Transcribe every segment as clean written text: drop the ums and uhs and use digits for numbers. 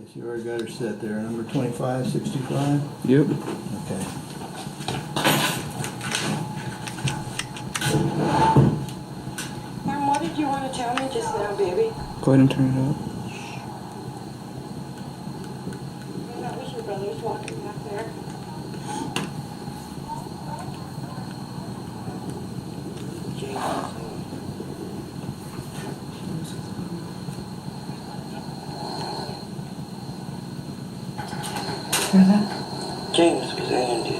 Yes, you already got her set there. Number 2565? Yep. Okay. Mom, what did you want to tell me just now, baby? Go ahead and turn it up. That was your brother's walking back there. James was Andy.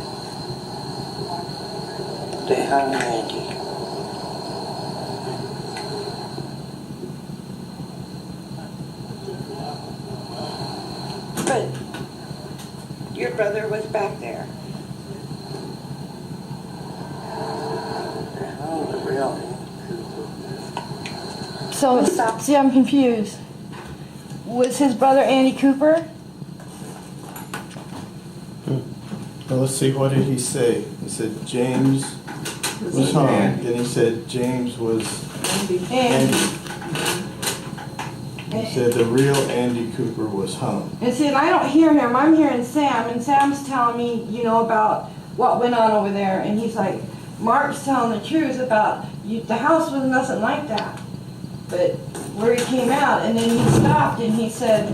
They hung Andy. But your brother was back there. So, see, I'm confused. Was his brother Andy Cooper? Well, let's see, what did he say? He said James was hung. Then he said James was Andy. He said the real Andy Cooper was hung. And see, and I don't hear him. I'm hearing Sam, and Sam's telling me, you know, about what went on over there. And he's like, Mark's telling the truth about the house was nothing like that. But where he came out, and then he stopped and he said,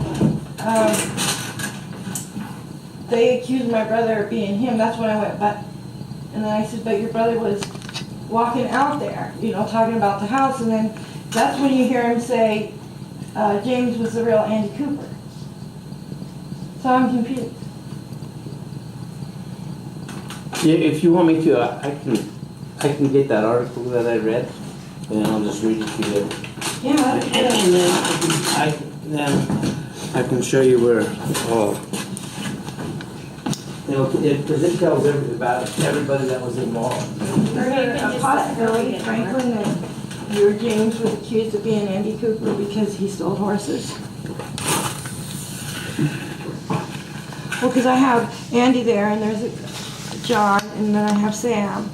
they accused my brother of being him. That's when I went back. And then I said, but your brother was walking out there, you know, talking about the house. And then that's when you hear him say, James was the real Andy Cooper. So I'm confused. Yeah, if you want me to, I can get that article that I read, and I'll just read it to you. Yeah, that's And good. then I can show you where, because it tells about everybody that was involved. There's a possibility, Franklin, that your James was accused of being Andy Cooper because he stole horses. Well, because I have Andy there, and there's a John, and then I have Sam.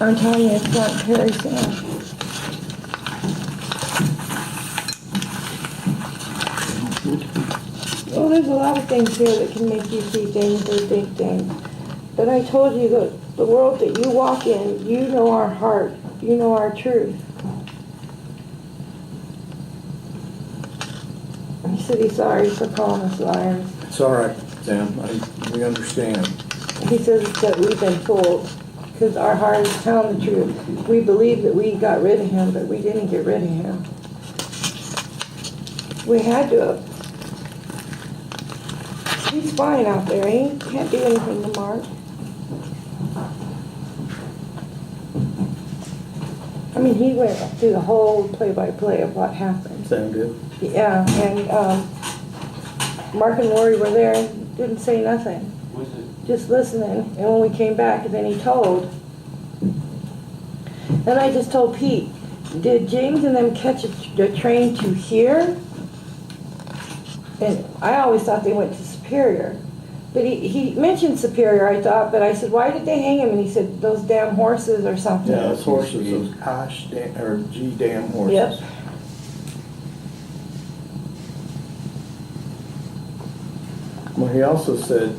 I'm telling you, it's not Perry Sam. Well, there's a lot of things here that can make you see things or think things. But I told you that the world that you walk in, you know our heart, you know our truth. He said he's sorry for calling us liars. It's all right, Sam. We understand. He says that we've been fooled because our heart is telling the truth. We believe that we got rid of him, but we didn't get rid of him. We had to have. He's fine out there. He can't do anything to Mark. I mean, he went through the whole play-by-play of what happened. Sound good? Yeah, and Mark and Lori were there and didn't say nothing. Just listening. And when we came back, then he told. Then I just told Pete, did James and them catch a train to here? And I always thought they went to Superior. But he mentioned Superior, I thought, but I said, why did they hang him? And he said, those damn horses or something. Yeah, those horses, those G damn horses. Yep. Well, he also said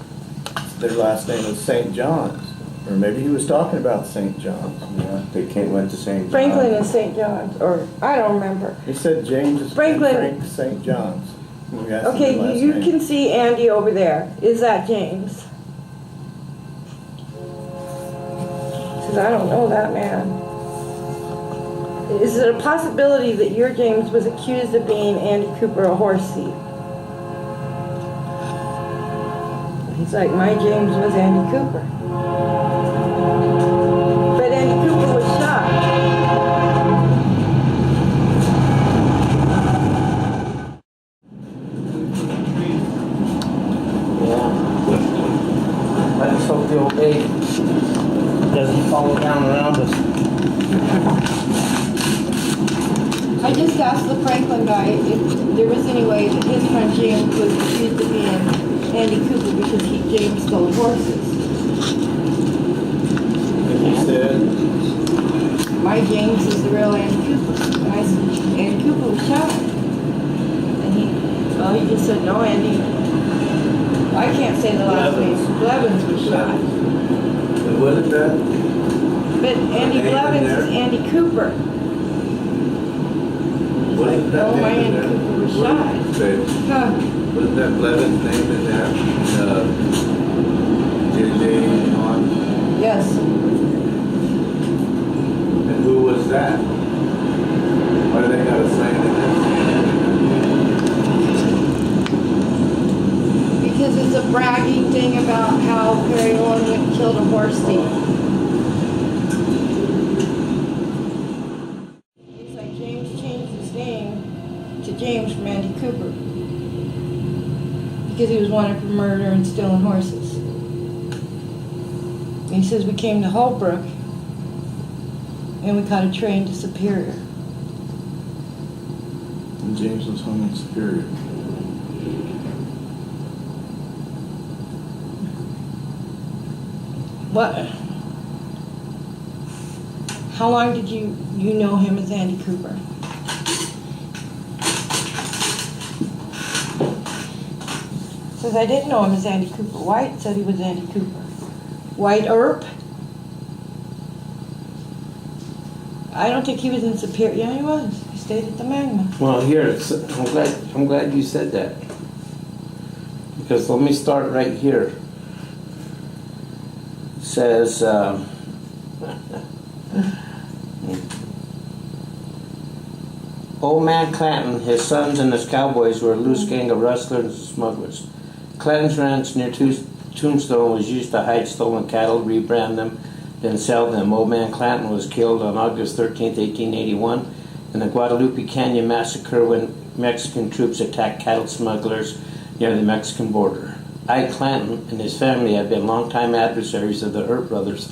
their last name was St. John's. Or maybe he was talking about St. John's. Yeah, they went to St. John. Franklin and St. John's, or I don't remember. He said James is Franklin. Frank St. John's. We asked him Okay, the last you name. can see Andy over there. Is that James? Says, I don't know that man. Is it a possibility that your James was accused of being Andy Cooper, a horse thief? He's like, my James was Andy Cooper. But Andy Cooper was shot. I just hope the old lady doesn't follow down around us. I just asked the Franklin guy if there was any way that his friend James was accused of being Andy Cooper because James stole horses. And he said, My why James is the real Andy Cooper. And I said, Andy Cooper was shot. And he just said, no, Andy, I can't say the last name. Blevins was shot. And wasn't that? But Andy name in Blevins there? is Andy Cooper. Wasn't that Oh, my name in Andy there? Cooper was Wasn't- shot. Say, Huh. wasn't that Blevins' name in there? JJ on? Yes. And who was that? Why do they got a sign in Because it's a bragging thing about how Perry Owen went and killed a horse thief. It's like James changed his name to James from Andy Cooper. Because he was wanted for murder and stealing horses. And he says we came to Holbrook and we caught a train to Superior. And James was home in Superior. What? How long did you know him as Andy Cooper? Says I didn't know him as Andy Cooper. Wyatt said he was Andy Cooper. Wyatt Earp? I don't think he was in Superior. Yeah, he was. He stayed at the Magma. Well, here, I'm glad you said that. Because let me start right here. It says, Old Man Clanton, his sons, and his cowboys were a loose gang of rustlers and smugglers. Clanton's ranch near Tombstone was used to hide stolen cattle, rebrand them, then sell them. Old Man Clanton was killed on August 13, 1881 in the Guadalupe Canyon massacre when Mexican troops attacked cattle smugglers near the Mexican border. Clanton and his family had been longtime adversaries of the Earp brothers,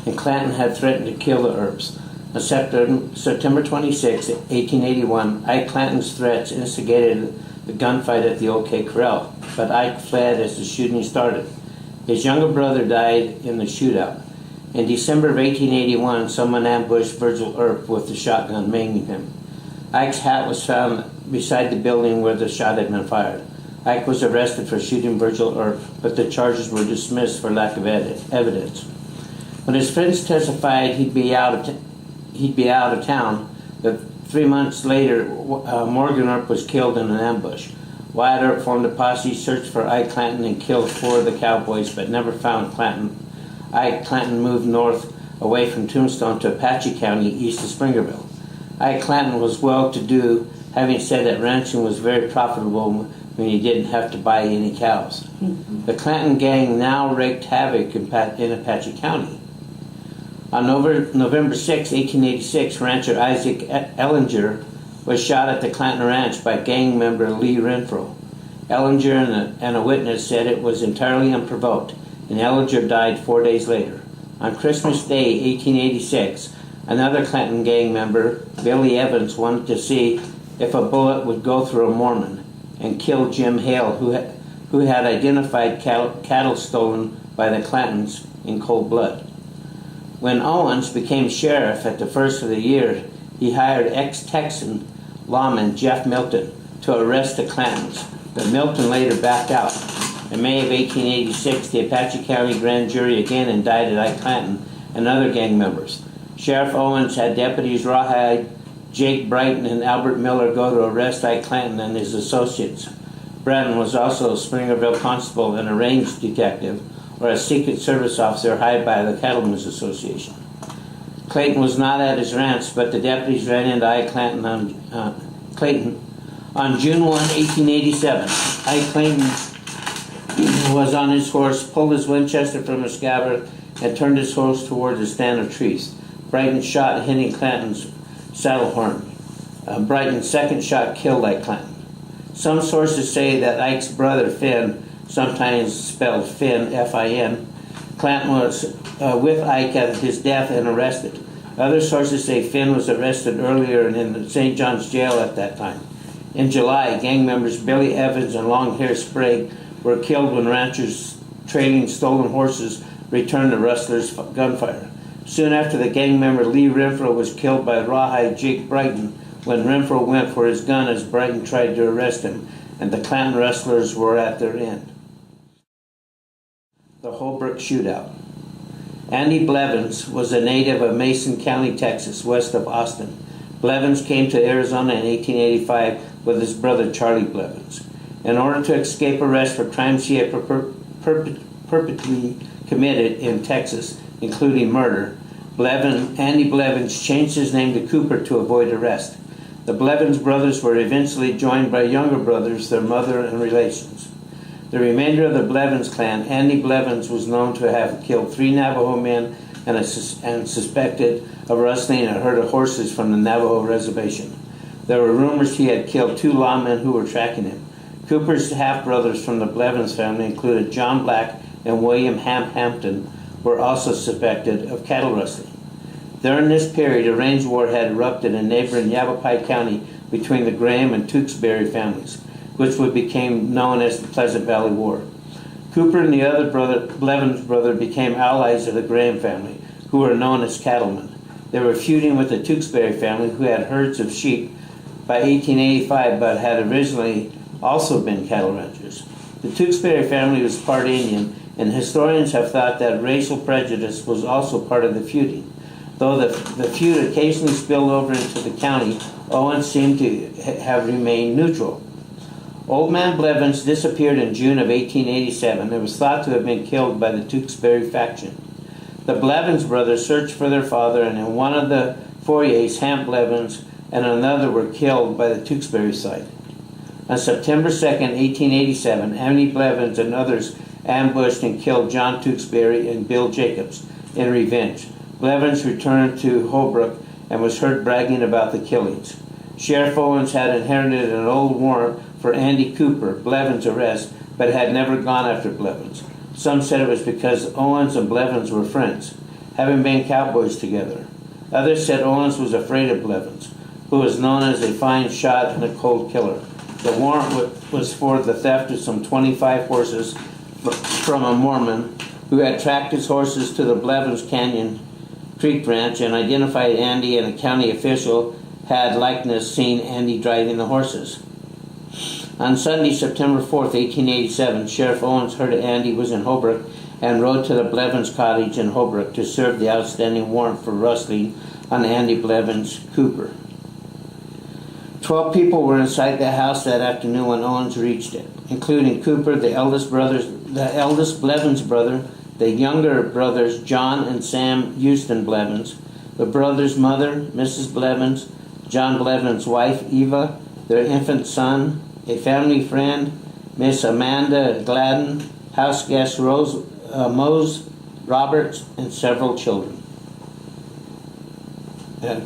and Clanton had threatened to kill the Earps. On September 26, 1881, Clanton's threats instigated the gunfight at the OK Corral, but Ike fled as the shooting started. His younger brother died in the shootout. In December of 1881, someone ambushed Virgil Earp with a shotgun, maiming him. Ike's hat was found beside the building where the shot had been fired. Ike was arrested for shooting Virgil Earp, but the charges were dismissed for lack of evidence. When his friends testified he'd be out of town, but 3 months later, Morgan Earp was killed in an ambush. Wyatt Earp formed a posse, searched for Ike Clanton, and killed 4 of the cowboys, but never found Clanton. Ike Clanton moved north away from Tombstone to Apache County, east of Springerville. Ike Clanton was well-to-do, having said that ranching was very profitable when he didn't have to buy any cows. The Clanton gang now wreaked havoc in Apache County. On November 6, 1886, rancher Isaac Ellinger was shot at the Clanton Ranch by gang member Lee Renfro. Ellinger and a witness said it was entirely unprovoked, and Ellinger died 4 days later. On Christmas Day, 1886, another Clanton gang member, Billy Evans, wanted to see if a bullet would go through a Mormon, and kill Jim Hale, who had identified cattle stolen by the Clantons in cold blood. When Owens became sheriff at the first of the year, he hired ex-Texan lawman Jeff Milton to arrest the Clantons, but Milton later backed out. In May of 1886, the Apache County grand jury again indicted Ike Clanton and other gang members. Sheriff Owens had deputies Rawhide, Jake Brighton, and Albert Miller go to arrest Ike Clanton and his associates. Bratton was also a Springerville constable and a range detective, or a Secret Service officer hired by the Cattlemen's Association. Clayton was not at his ranch, but the deputies ran into Ike Clanton on June 1, 1887. Ike Clanton was on his horse, pulled his Winchester from his scabbard, and turned his horse toward a stand of trees. Brighton shot, hitting Clanton's saddle horn. Brighton's second shot killed Ike Clanton. Some sources say that Ike's brother Finn, sometimes spelled Finn, F-I-N, Clanton was with Ike at his death and arrested. Other sources say Finn was arrested earlier and in the St. John's jail at that time. In July, gang members Billy Evans and Longhair Sprague were killed when ranchers trailing stolen horses returned to rustlers' gunfire. Soon after, the gang member Lee Renfro was killed by Rawhide Jake Brighton when Renfro went for his gun as Brighton tried to arrest him, and the Clanton rustlers were at their end. The Holbrook Shootout. Andy Blevins was a native of Mason County, Texas, west of Austin. Blevins came to Arizona in 1885 with his brother Charlie Blevins. In order to escape arrest for crimes he had perpetually committed in Texas, including murder, Andy Blevins changed his name to Cooper to avoid arrest. The Blevins brothers were eventually joined by younger brothers, their mother, and relations. The remainder of the Blevins clan, Andy Blevins was known to have killed 3 Navajo men and suspected of rustling a herd of horses from the Navajo reservation. There were rumors he had killed 2 lawmen who were tracking him. Cooper's half-brothers from the Blevins family included John Black and William Hampton were also suspected of cattle rustling. During this period, a range war had erupted in neighboring Yavapai County between the Graham and Tewksbury families, which would become known as the Pleasant Valley War. Cooper and the other Blevins brother became allies of the Graham family, who were known as cattlemen. They were feuding with the Tewksbury family, who had herds of sheep by 1885, but had originally also been cattle ranchers. The Tewksbury family was part Indian, and historians have thought that racial prejudice was also part of the feuding. Though the feud occasionally spilled over into the county, Owens seemed to have remained neutral. Old Man Blevins disappeared in June of 1887 and was thought to have been killed by the Tewksbury faction. The Blevins brothers searched for their father, and in one of the foyers, Hamp Blevins and another were killed by the Tewksbury side. On September 2nd, 1887, Andy Blevins and others ambushed and killed John Tewksbury and Bill Jacobs in revenge. Blevins returned to Holbrook and was heard bragging about the killings. Sheriff Owens had inherited an old warrant for Andy Cooper, Blevins' arrest, but had never gone after Blevins. Some said it was because Owens and Blevins were friends, having been cowboys together. Others said Owens was afraid of Blevins, who was known as a fine shot and a cold killer. The warrant was for the theft of some 25 horses from a Mormon who had tracked his horses to the Blevins Canyon Creek Ranch and identified Andy, and a county official had likeness seen Andy driving the horses. On Sunday, September 4th, 1887, Sheriff Owens heard Andy was in Holbrook and rode to the Blevins cottage in Holbrook to serve the outstanding warrant for rustling on Andy Blevins Cooper. 12 people were inside the house that afternoon when Owens reached it, including Cooper, the eldest Blevins brother, the younger brothers John and Sam Houston Blevins, the brother's mother, Mrs. Blevins, John Blevins' wife, Eva, their infant son, a family friend, Miss Amanda Gladden, house guest Mose Roberts, and several children.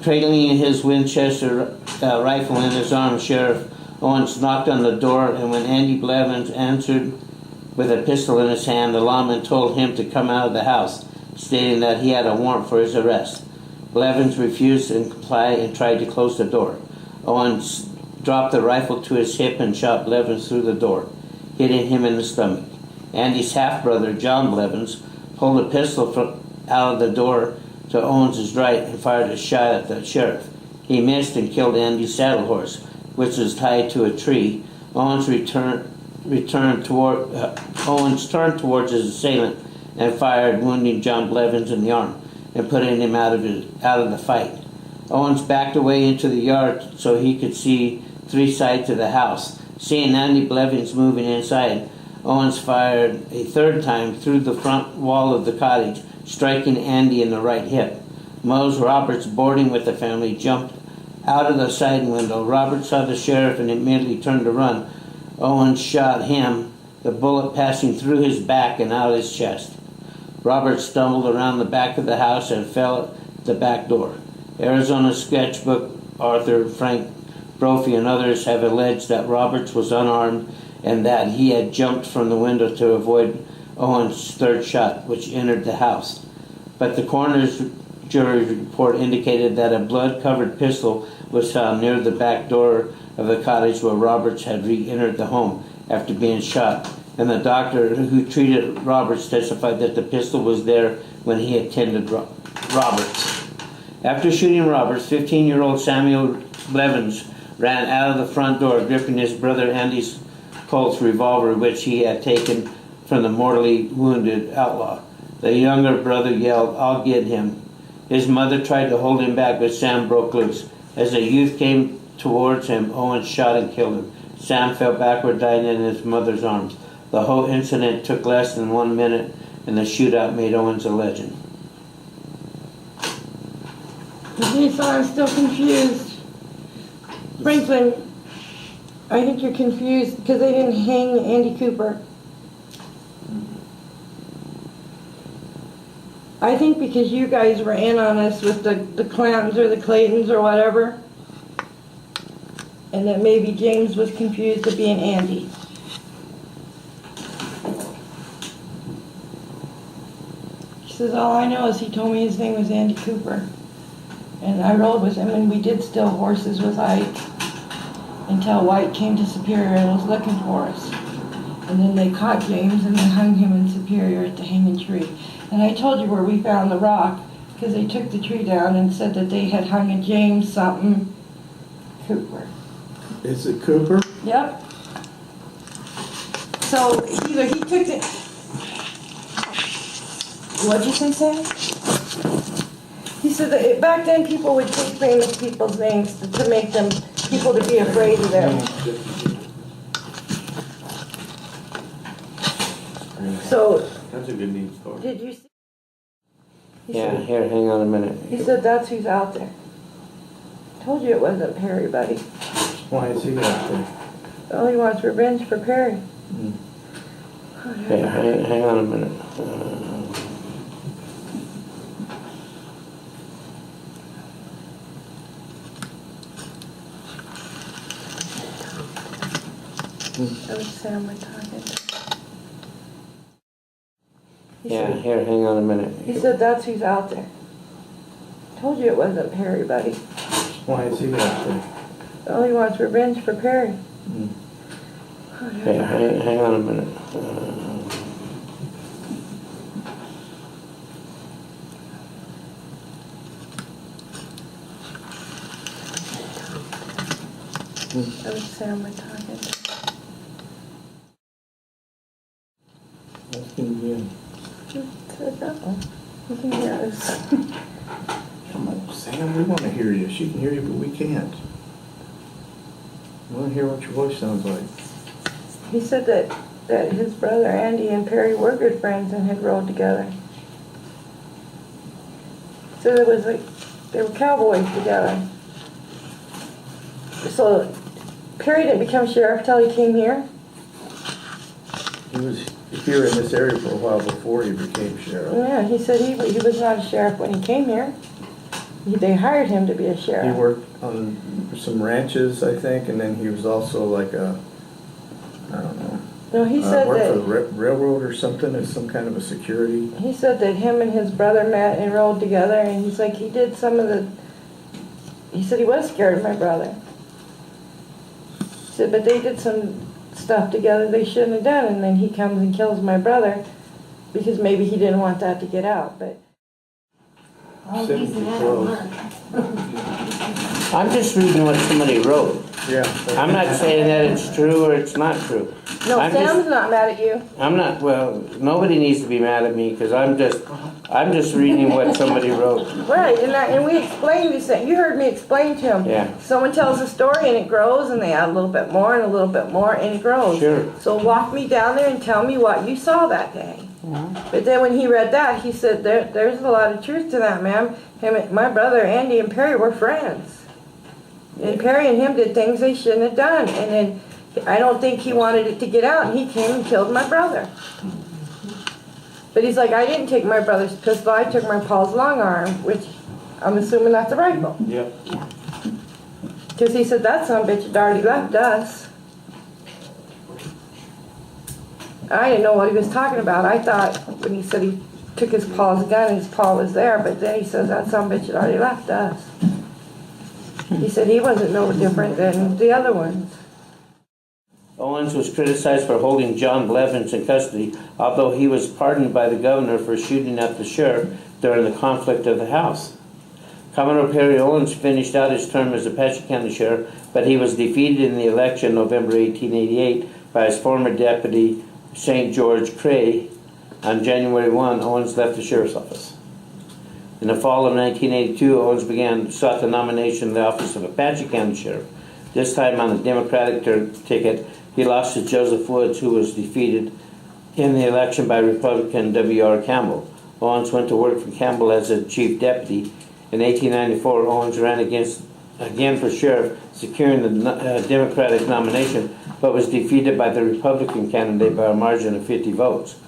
Cradling his Winchester rifle in his arm, Sheriff Owens knocked on the door, and when Andy Blevins answered with a pistol in his hand, the lawman told him to come out of the house, stating that he had a warrant for his arrest. Blevins refused to comply and tried to close the door. Owens dropped the rifle to his hip and shot Blevins through the door, hitting him in the stomach. Andy's half-brother, John Blevins, pulled a pistol out of the door to Owens' right and fired a shot at the sheriff. He missed and killed Andy's saddle horse, which was tied to a tree. Owens turned towards his assailant and fired, wounding John Blevins in the arm and putting him out of the fight. Owens backed away into the yard so he could see 3 sides of the house. Seeing Andy Blevins moving inside, Owens fired a 3rd time through the front wall of the cottage, striking Andy in the right hip. Mose Roberts, boarding with the family, jumped out of the side window. Roberts saw the sheriff and immediately turned to run. Owens shot him, the bullet passing through his back and out his chest. Roberts stumbled around the back of the house and fell at the back door. Arizona sketchbook author Frank Brophy and others have alleged that Roberts was unarmed and that he had jumped from the window to avoid Owens' 3rd shot, which entered the house. But the coroner's jury report indicated that a blood-covered pistol was found near the back door of the cottage where Roberts had re-entered the home after being shot, and the doctor who treated Roberts testified that the pistol was there when he attended Roberts. After shooting Roberts, 15-year-old Samuel Blevins ran out of the front door, gripping his brother Andy's Colt's revolver, which he had taken from the mortally wounded outlaw. The younger brother yelled, "I'll get him." His mother tried to hold him back, but Sam broke loose. As the youth came towards him, Owen shot and killed him. Sam fell backward, dying in his mother's arms. The whole incident took less than 1 minute, and the shootout made Owens a legend. Okay, so I'm still confused. Franklin, I think you're confused because they didn't hang Andy Cooper. I think because you guys were in on us with the Clantons or the Clantons or whatever, and that maybe James was confused to being Andy. She says, all I know is he told me his name was Andy Cooper. And I rode with him, and we did steal horses with Ike until Wyatt came to Superior and was looking for us. And then they caught James and they hung him in Superior at the hanging tree. And I told you where we found the rock, because they took the tree down and said that they had hung a James something Cooper. Is it Cooper? Yep. So either he took it. What'd you say, Sam? He said that back then people would take famous people's names to make them people to be afraid of them. So That's a good news story. did you see? Yeah, here, hang on a minute. He said that's who's out there. Told you it wasn't Perry, buddy. Why is he out there? Oh, he wants revenge for Perry. Yeah, hang on a minute. That was Sam we're talking. Yeah, here, hang on a minute. He said that's who's out there. Told you it wasn't Perry, buddy. Why is he out there? Oh, he wants revenge for Perry. Yeah, hang on a minute. That was Sam we're talking. That's gonna be him. Said that one. You can hear us. Come on, Sam, we want to hear you. She can hear you, but we can't. We want to hear what your voice sounds like. He said that his brother Andy and Perry were good friends and had rode together. So it was like they were cowboys together. So Perry didn't become sheriff till he came here. He was here in this area for a while before he became sheriff. Yeah, he said he was not a sheriff when he came here. They hired him to be a He sheriff. worked on some ranches, I think, and then he was also like a, I don't know. No, he said worked for the that railroad or something as some kind of a security. he said that him and his brother met and rode together, and he's like he did some of the. He said he was scared of my brother. He said, but they did some stuff together they shouldn't have done, and then he comes and kills my brother because maybe he didn't want that to get out. But I'm just reading what somebody wrote. Yeah. I'm not saying that it's true or it's not true. no, I'm Sam's just- not mad at you. I'm not, well, nobody needs to be mad at me because I'm just reading what somebody wrote. Right, and we explained this thing. You heard me explain to him. Yeah. Someone tells a story and it grows, and they add a little bit more and a little bit more, and it grows. Sure. So walk me down there and tell me what you saw that day. But then when he read that, he said, there's a lot of truth to that, ma'am. My brother Andy and Perry were friends. And Perry and him did things they shouldn't have done. And then I don't think he wanted it to get out, and he came and killed my brother. But he's like, I didn't take my brother's pistol, I took my Paul's long arm, which I'm assuming that's a rifle. Yep. Because he said, that son of a bitch had already left us. I didn't know what he was talking about. I thought when he said he took his Paul's gun, his Paul was there, but then he says that son of a bitch had already left us. He said he wasn't no different than the other ones. Owens was criticized for holding John Blevins in custody, although he was pardoned by the governor for shooting at the sheriff during the conflict of the House. Commodore Perry Owens finished out his term as Apache County Sheriff, but he was defeated in the election November 1888 by his former deputy, St. George Cray. On January 1, Owens left the sheriff's office. In the fall of 1982, Owens sought the nomination of the office of Apache County Sheriff. This time on the Democratic ticket, he lost to Joseph Woods, who was defeated in the election by Republican W.R. Campbell. Owens went to work for Campbell as a chief deputy. In 1894, Owens ran again for sheriff, securing the Democratic nomination, but was defeated by the Republican candidate by a margin of 50 votes.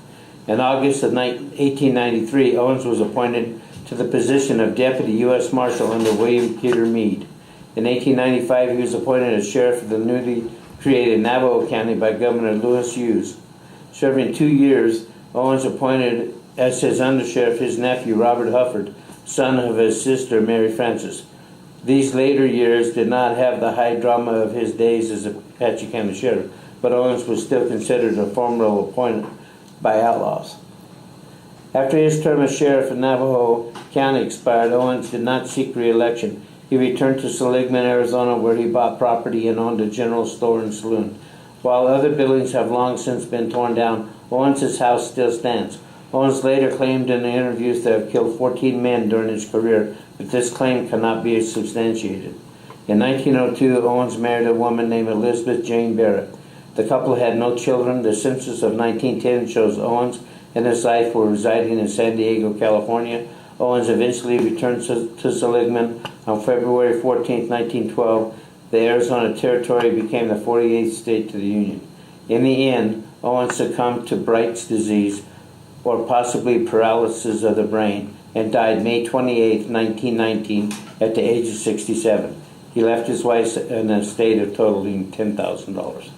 In August of 1893, Owens was appointed to the position of Deputy U.S. Marshal under William Peter Meade. In 1895, he was appointed as sheriff of the newly created Navajo County by Governor Lewis Hughes. Serving 2 years, Owens appointed as his undersheriff his nephew, Robert Hufford, son of his sister, Mary Frances. These later years did not have the high drama of his days as Apache County Sheriff, but Owens was still considered a formidable opponent by outlaws. After his term as sheriff in Navajo County expired, Owens did not seek re-election. He returned to Seligman, Arizona, where he bought property and owned a general store and saloon. While other buildings have long since been torn down, Owens' house still stands. Owens later claimed in the interviews to have killed 14 men during his career, but this claim cannot be substantiated. In 1902, Owens married a woman named Elizabeth Jane Barrett. The couple had no children. The census of 1910 shows Owens and his wife were residing in San Diego, California. Owens eventually returned to Seligman on February 14, 1912. The Arizona Territory became the 48th state to the Union. In the end, Owens succumbed to Bright's disease, or possibly paralysis of the brain, and died May 28, 1919, at the age of 67. He left his wife an estate of totaling $10,000.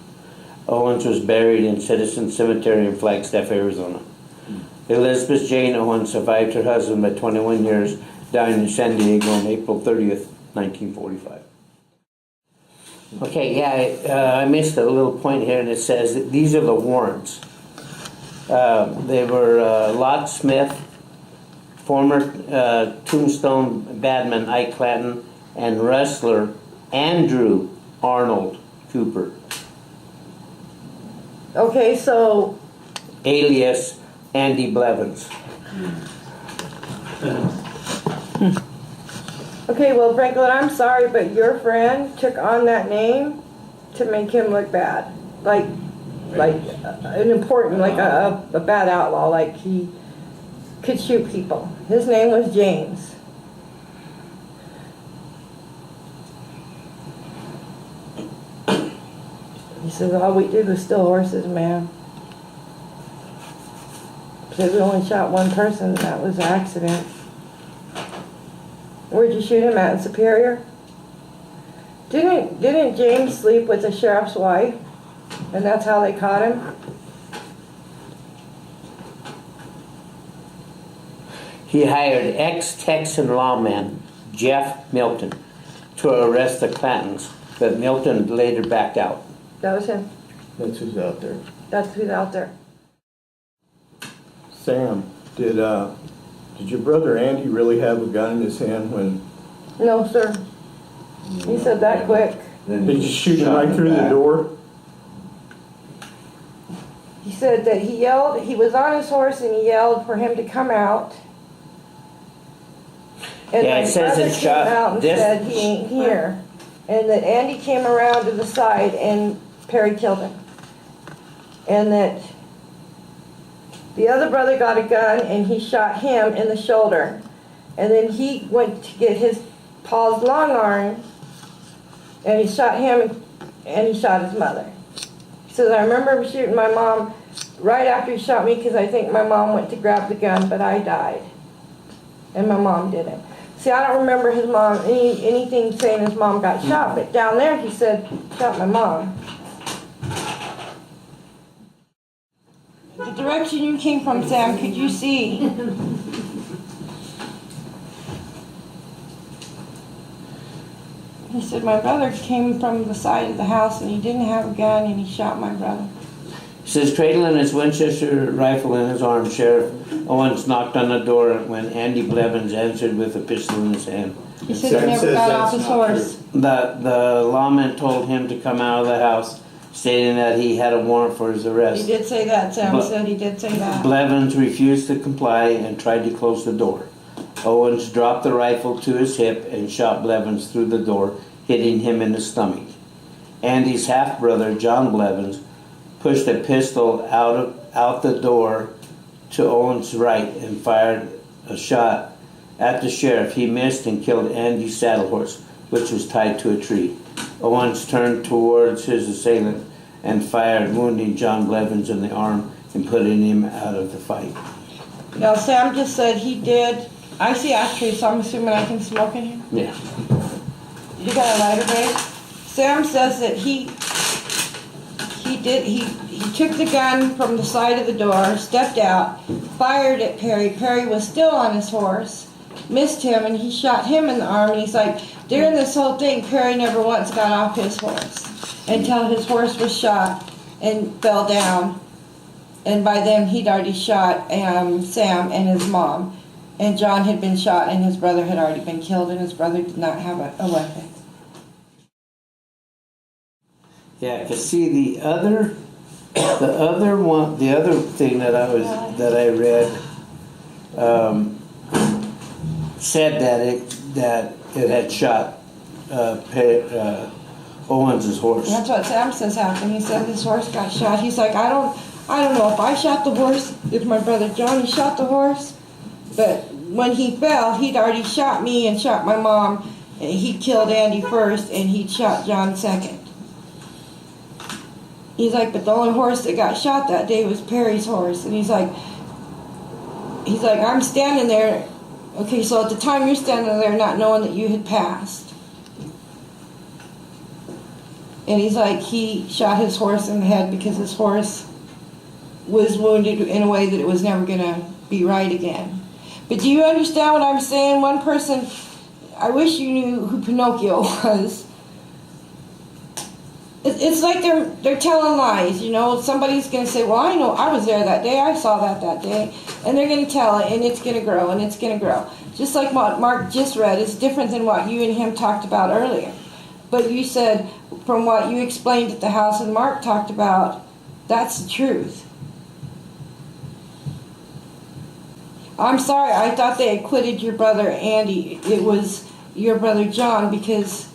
Owens was buried in Citizen Cemetery in Flagstaff, Arizona. Elizabeth Jane Owens survived her husband by 21 years, dying in San Diego on April 30th, 1945. Okay, yeah, I missed a little point here, and it says that these are the Warrens. They were Lot Smith, former Tombstone badman Ike Clanton, and wrestler Andrew Arnold Cooper, Okay, so alias Andy Blevins. okay, well, Franklin, I'm sorry, but your friend took on that name to make him look bad, like an important, like a bad outlaw, like he could shoot people. His name was James. He says, all we did was steal horses, man. He said we only shot one person, and that was an accident. Where'd you shoot him at, in Superior? Didn't James sleep with the sheriff's wife? And that's how they caught him? He hired ex-Texan lawman Jeff Milton to arrest the Clantons, but Milton later backed out. That was him. That's who's out there. That's who's out there. Sam, did your brother Andy really have a gun in his hand when? No, sir. He said that quick. Did you shoot him right through the door? He said that he yelled, he was on his horse and he yelled for him to come out. And Yeah, my it says brother it came shot out and this- said he ain't here. And that Andy came around to the side and Perry killed him. And that the other brother got a gun and he shot him in the shoulder. And then he went to get his Paul's long arm and he shot him and he shot his mother. He says, I remember shooting my mom right after he shot me because I think my mom went to grab the gun, but I died. And my mom didn't. See, I don't remember his mom, anything saying his mom got shot, but down there he said, shot my mom. The direction you came from, Sam, could you see? He said my brother came from the side of the house and he didn't have a gun and he shot my brother. He says, cradling his Winchester rifle in his arm, Sheriff Owens knocked on the door when Andy Blevins answered with a pistol in his hand. He said he never got off his horse. The lawman told him to come out of the house, stating that he had a warrant for his arrest. He did say that, Sam said he did say that. Blevins refused to comply and tried to close the door. Owens dropped the rifle to his hip and shot Blevins through the door, hitting him in the stomach. Andy's half-brother, John Blevins, pushed a pistol out the door to Owens' right and fired a shot at the sheriff. He missed and killed Andy's saddle horse, which was tied to a tree. Owens turned towards his assailant and fired, wounding John Blevins in the arm and putting him out of the fight. Now, Sam just said he did. I see ashtray, so I'm assuming I can smoke in here. Yeah. You got a lighter, babe? Sam says that he took the gun from the side of the door, stepped out, fired at Perry. Perry was still on his horse, missed him, and he shot him in the arm. And he's like, during this whole thing, Perry never once got off his horse until his horse was shot and fell down. And by then, he'd already shot Sam and his mom. And John had been shot, and his brother had already been killed, and his brother did not have a weapon. Yeah, cause see the other thing that I read said that it had shot Owens' horse. That's what Sam says happened. He said his horse got shot. He's like, I don't know if I shot the horse, if my brother Johnny shot the horse, but when he fell, he'd already shot me and shot my mom. He killed Andy first, and he'd shot John second. He's like, but the only horse that got shot that day was Perry's horse. And he's like, I'm standing there. Okay, so at the time you're standing there not knowing that you had passed. And he's like, he shot his horse in the head because his horse was wounded in a way that it was never going to be right again. But do you understand what I'm saying? One person, I wish you knew who Pinocchio was. It's like they're telling lies, you know. Somebody's going to say, well, I know, I was there that day, I saw that day. And they're going to tell it, and it's going to grow, and it's going to grow. Just like what Mark just read is different than what you and him talked about earlier. But you said, from what you explained at the house and Mark talked about, that's the truth. I'm sorry, I thought they acquitted your brother Andy. It was your brother John, because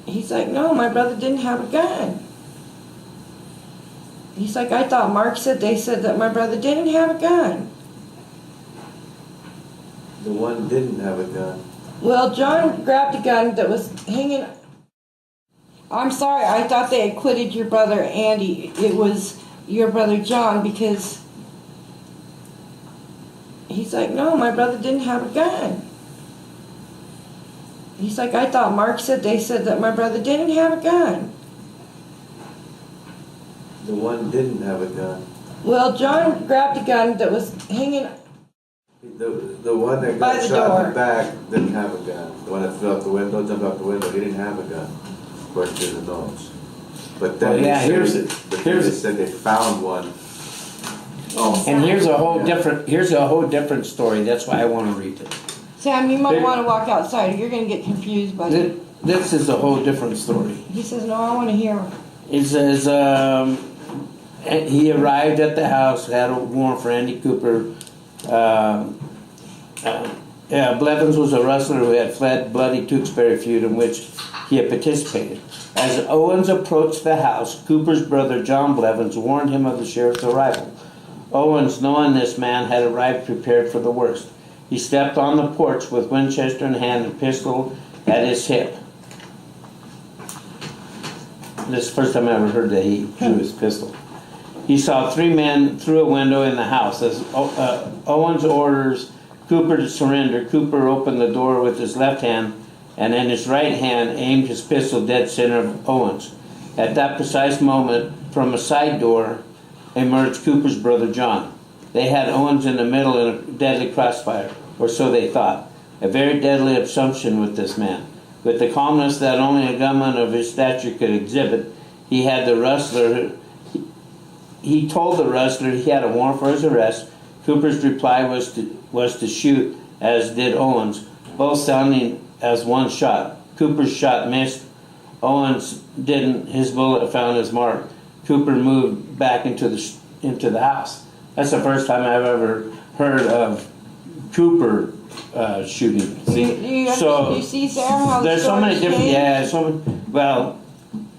he's like, no, my brother didn't have a gun. He's like, I thought Mark said they said that my brother didn't have a gun. The one didn't have a gun. Well, John grabbed a gun that was hanging. I'm sorry, I thought they acquitted your brother Andy. It was your brother John, because he's like, no, my brother didn't have a gun. He's like, I thought Mark said they said that my brother didn't have a gun. The one didn't have a gun. Well, John grabbed a gun that was hanging. The one that By got the shot door. in the back didn't have a gun. The one that flew out the window, jumped out the window, he didn't have a gun. According to the notes. But then Well, yeah, they said they found one. Oh. And here's a whole different story. That's why I want to read it. Sam, you might want to walk outside or you're going to get confused, buddy. This is a whole different story. He says, no, I want to hear him. It says he arrived at the house, had a warrant for Andy Cooper. Blevins was a rustler who had fled bloody Tewksbury feud in which he had participated. As Owens approached the house, Cooper's brother John Blevins warned him of the sheriff's arrival. Owens, knowing this man, had arrived prepared for the worst. He stepped on the porch with Winchester in hand and pistol at his hip. This is the first time I ever heard that he drew his pistol. He saw three men through a window in the house. As Owens orders Cooper to surrender, Cooper opened the door with his left hand and in his right hand aimed his pistol dead center of Owens. At that precise moment, from a side door emerged Cooper's brother John. They had Owens in the middle in a deadly crossfire, or so they thought. a very deadly assumption with this man. With the calmness that only a gunman of his stature could exhibit, he had the rustler. He told the rustler he had a warrant for his arrest. Cooper's reply was to shoot, as did Owens, both sounding as one shot. Cooper's shot missed. Owens didn't. His bullet found his mark. Cooper moved back into the house. That's the first time I've ever heard of Cooper shooting. You see, Sam, how the there's so many stories different. change? Well,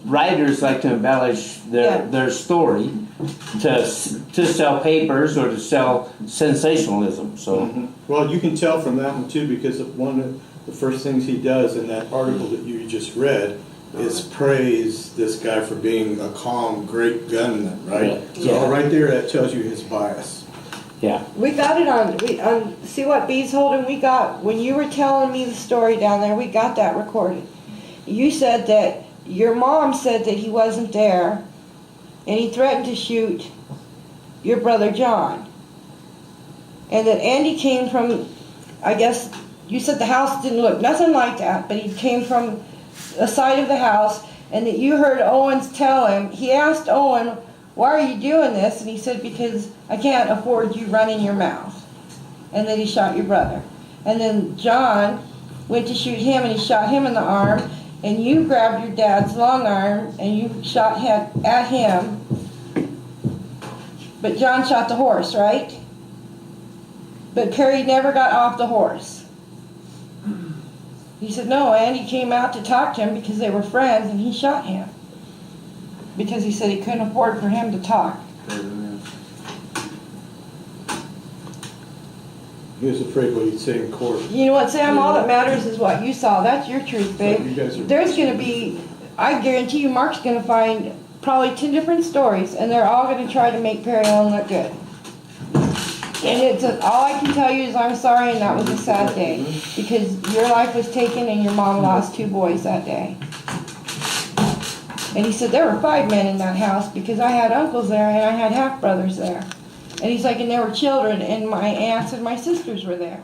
writers like to embellish their story to sell papers or to sell sensationalism. So, Well, you can tell from that one too, because one of the first things he does in that article that you just read is praise this guy for being a calm, great gunman, right? Yeah. So right there, that tells you his bias. yeah. We got it on See What Bees Holding. We got, when you were telling me the story down there, we got that recorded. You said that your mom said that he wasn't there, and he threatened to shoot your brother John. And that Andy came from, I guess, you said the house didn't look nothing like that, but he came from the side of the house, and that you heard Owens tell him, he asked Owen, why are you doing this? And he said, because I can't afford you running your mouth. And then he shot your brother. And then John went to shoot him, and he shot him in the arm, and you grabbed your dad's long arm, and you shot at him. But John shot the horse, right? But Perry never got off the horse. He said, no, Andy came out to talk to him because they were friends, and he shot him. Because he said he couldn't afford for him to talk. He was afraid what he'd say in court. You know what, Sam? All that matters is what you saw. That's your truth, babe. You guys are- There's going to be, I guarantee you, Mark's going to find probably 10 different stories, and they're all going to try to make Perry Ellen look good. And all I can tell you is I'm sorry, and that was a sad day. Because your life was taken, and your mom lost 2 boys that day. And he said, there were 5 men in that house, because I had uncles there, and I had half-brothers there. And he's like, and there were children, and my aunts and my sisters were there.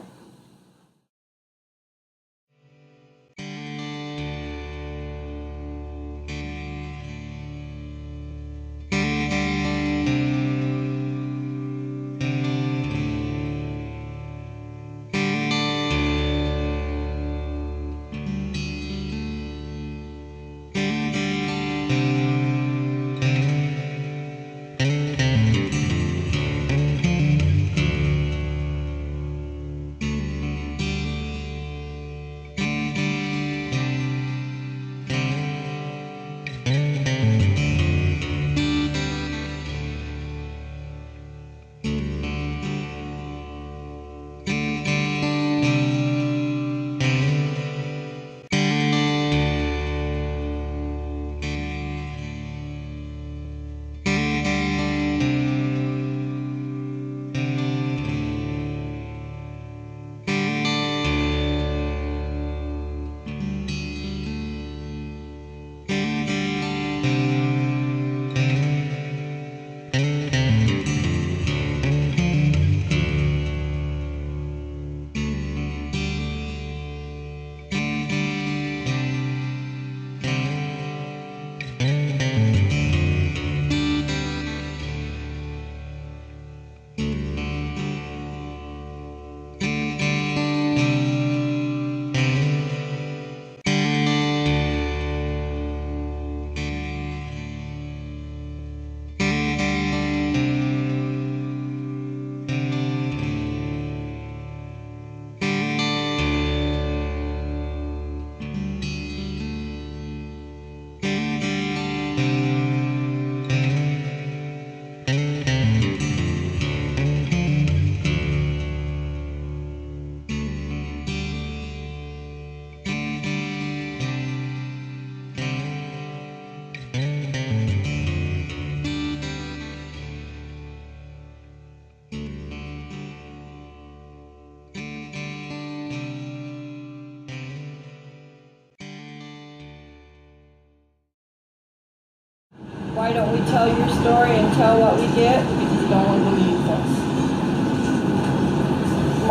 Why don't we tell your story and tell what we did? Because no one believes us.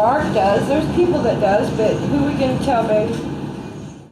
Mark does. There's people that does, but who are we gonna tell, babe?